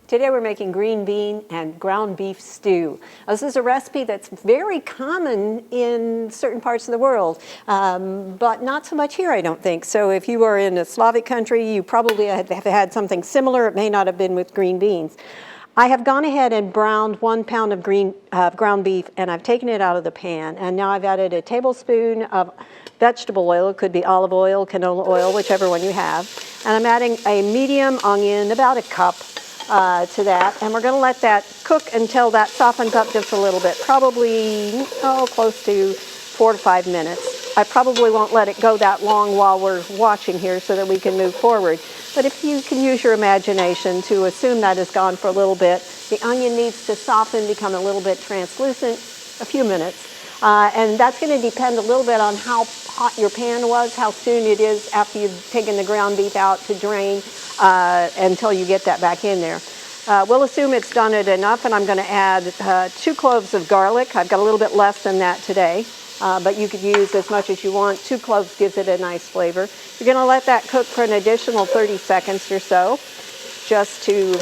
Today we're making green bean and ground beef stew. This is a recipe that's very common in certain parts of the world, but not so much here, I don't think. So if you are in a Slavic country, you probably have had something similar. It may not have been with green beans. I have gone ahead and browned 1 pound of ground beef, and I've taken it out of the pan. And now I've added a tablespoon of vegetable oil. It could be olive oil, canola oil, whichever one you have. And I'm adding a medium onion, about a cup, to that, and we're going to let that cook until that softens up just a little bit, probably close to 4 to 5 minutes. I probably won't let it go that long while we're watching here so that we can move forward. But if you can use your imagination to assume that is gone for a little bit, the onion needs to soften, become a little bit translucent, a few minutes. And that's going to depend a little bit on how hot your pan was, how soon it is after you've taken the ground beef out to drain until you get that back in there. We'll assume it's done it enough, and I'm going to add 2 cloves of garlic. I've got a little bit less than that today, but you could use as much as you want. 2 cloves gives it a nice flavor. You're going to let that cook for an additional 30 seconds or so, just to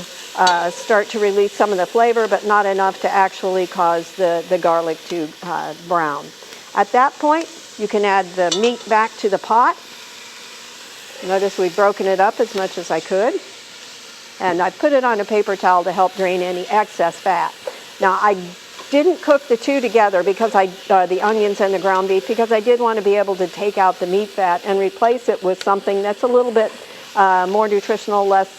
start to release some of the flavor, but not enough to actually cause the garlic to brown. At that point, you can add the meat back to the pot. Notice we've broken it up as much as I could. And I put it on a paper towel to help drain any excess fat. Now, I didn't cook the two together because the onions and the ground beef, because I did want to be able to take out the meat fat and replace it with something that's a little bit more nutritional, less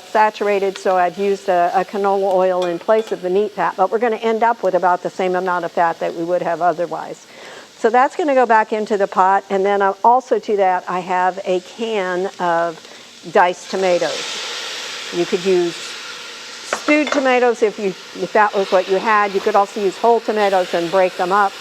saturated, so I've used a canola oil in place of the meat fat, but we're going to end up with about the same amount of fat that we would have otherwise. So that's going to go back into the pot, and then also to that I have a can of diced tomatoes. You could use stewed tomatoes if that was what you had. You could also use whole tomatoes and break them up.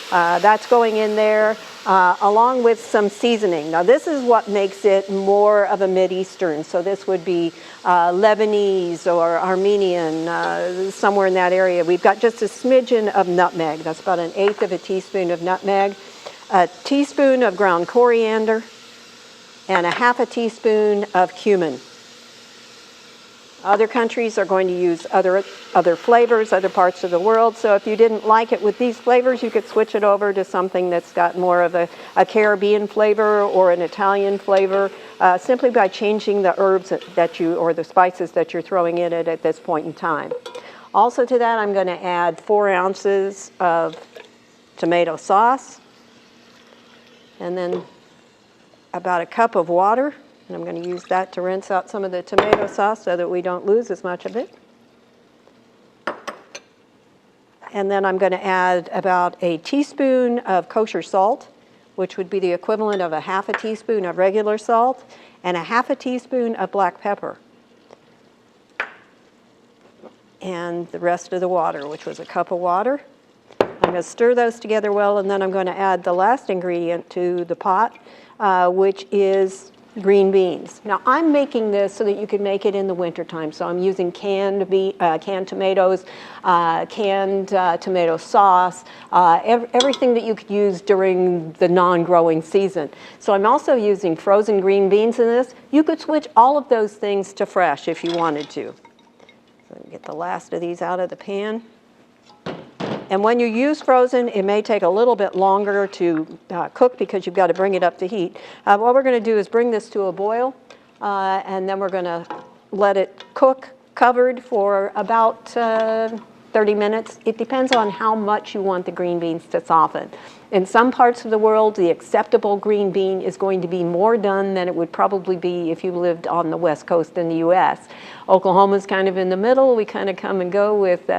That's going in there. Along with some seasoning. Now this is what makes it more of a Mideastern. So this would be Lebanese or Armenian, somewhere in that area. We've got just a smidgen of nutmeg. That's about 1/8 of a teaspoon of nutmeg, a teaspoon of ground coriander, and 1/2 teaspoon of cumin. Other countries are going to use other flavors, other parts of the world. So if you didn't like it with these flavors, you could switch it over to something that's got more of a Caribbean flavor or an Italian flavor, simply by changing the herbs or the spices that you're throwing in it at this point in time. Also to that, I'm going to add 4 ounces of tomato sauce, and then about a cup of water. And I'm going to use that to rinse out some of the tomato sauce so that we don't lose as much of it. And then I'm going to add about a teaspoon of kosher salt, which would be the equivalent of 1/2 teaspoon of regular salt, and 1/2 teaspoon of black pepper. And the rest of the water, which was a cup of water. I'm going to stir those together well, and then I'm going to add the last ingredient to the pot, which is green beans. Now I'm making this so that you can make it in the wintertime. So I'm using canned tomatoes, canned tomato sauce, everything that you could use during the non-growing season. So I'm also using frozen green beans in this. You could switch all of those things to fresh if you wanted to. So get the last of these out of the pan. And when you use frozen, it may take a little bit longer to cook because you've got to bring it up to heat. What we're going to do is bring this to a boil, and then we're going to let it cook covered for about 30 minutes. It depends on how much you want the green beans to soften. In some parts of the world, the acceptable green bean is going to be more done than it would probably be if you lived on the West Coast in the U.S. Oklahoma's kind of in the middle. We kind of come and go with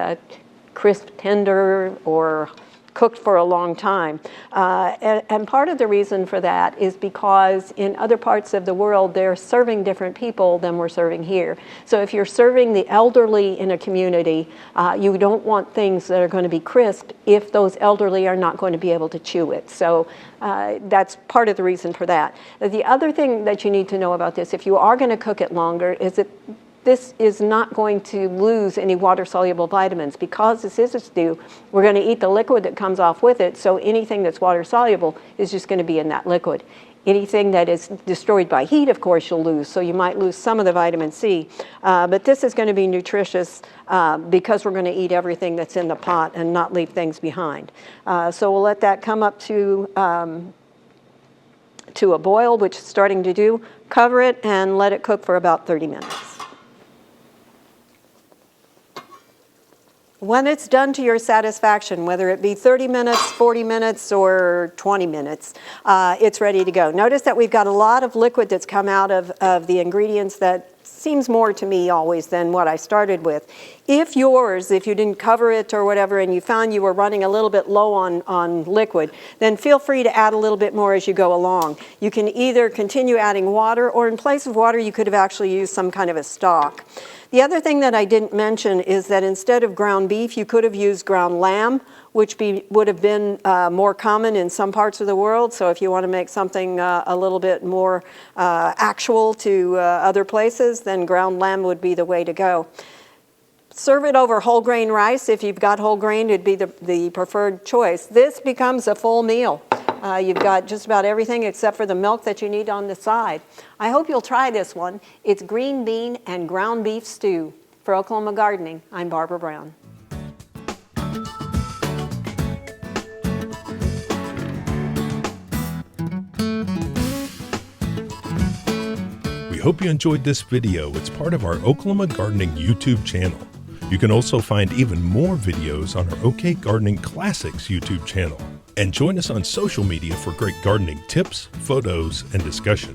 crisp, tender, or cooked for a long time. And part of the reason for that is because in other parts of the world, they're serving different people than we're serving here. So if you're serving the elderly in a community, you don't want things that are going to be crisp if those elderly are not going to be able to chew it. So that's part of the reason for that. The other thing that you need to know about this, if you are going to cook it longer, is that this is not going to lose any water-soluble vitamins. Because this is a stew, we're going to eat the liquid that comes off with it, so anything that's water-soluble is just going to be in that liquid. Anything that is destroyed by heat, of course, you'll lose. So you might lose some of the vitamin C. But this is going to be nutritious because we're going to eat everything that's in the pot and not leave things behind. So we'll let that come up to a boil, which it's starting to do. Cover it and let it cook for about 30 minutes. When it's done to your satisfaction, whether it be 30 minutes, 40 minutes, or 20 minutes, it's ready to go. Notice that we've got a lot of liquid that's come out of the ingredients that seems more to me always than what I started with. If you didn't cover it or whatever and you found you were running a little bit low on liquid, then feel free to add a little bit more as you go along. You can either continue adding water, or in place of water you could have actually used some kind of a stock. The other thing that I didn't mention is that instead of ground beef, you could have used ground lamb, which would have been more common in some parts of the world. So if you want to make something a little bit more actual to other places, then ground lamb would be the way to go. Serve it over whole grain rice. If you've got whole grain, it'd be the preferred choice. This becomes a full meal. You've got just about everything except for the milk that you need on the side. I hope you'll try this one. It's green bean and ground beef stew. For Oklahoma Gardening, I'm Barbara Brown. We hope you enjoyed this video. It's part of our Oklahoma Gardening YouTube channel. You can also find even more videos on our OK Gardening Classics YouTube channel. And join us on social media for great gardening tips, photos, and discussion.